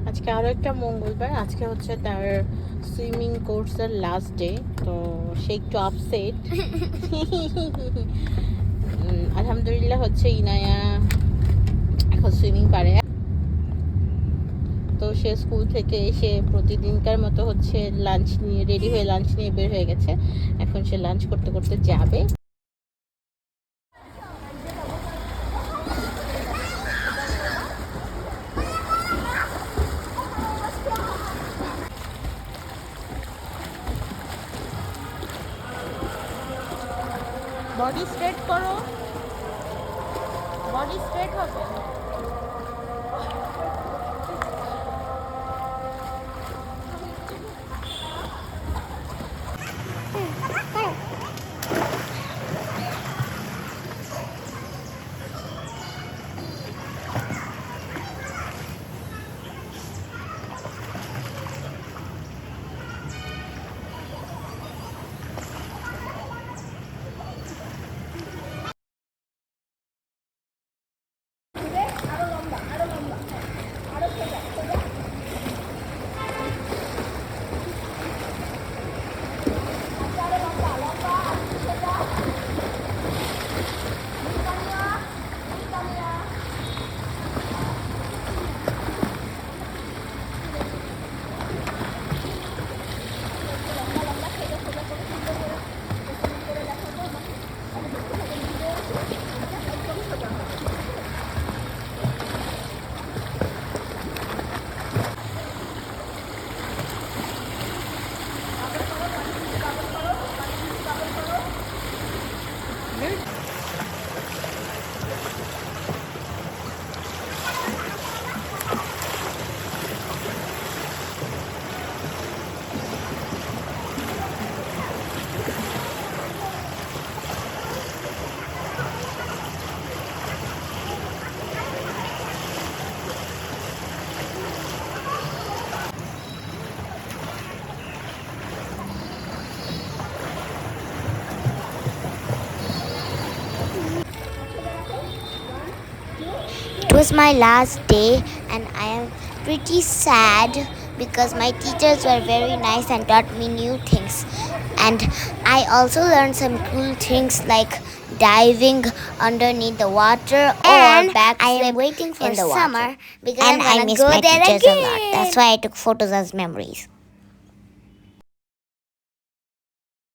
আজকে আরও একটা মঙ্গলবার, আজকে হচ্ছে তার সুইমিং কোর্সের লাস্ট ডে, তো সে একটু আপসেট। আলহামদুলিল্লাহ হচ্ছে ইনায়া এখন সুইমিং পারে। তো সে স্কুল থেকে এসে প্রতিদিনকার মতো হচ্ছে লাঞ্চ নিয়ে রেডি হয়ে লাঞ্চ নিয়ে বের হয়ে গেছে। এখন সে লাঞ্চ করতে করতে যাবে। বডি স্ট্রেট করো, বডি স্ট্রেট হবে। It was my last day and I am pretty sad because my teachers were very nice and taught me new things. And I also learned some cool things like diving underneath the water And or backflip I am waiting for in the summer water. because And I'm I gonna miss go my there teachers a lot. again. That's why I took photos as memories.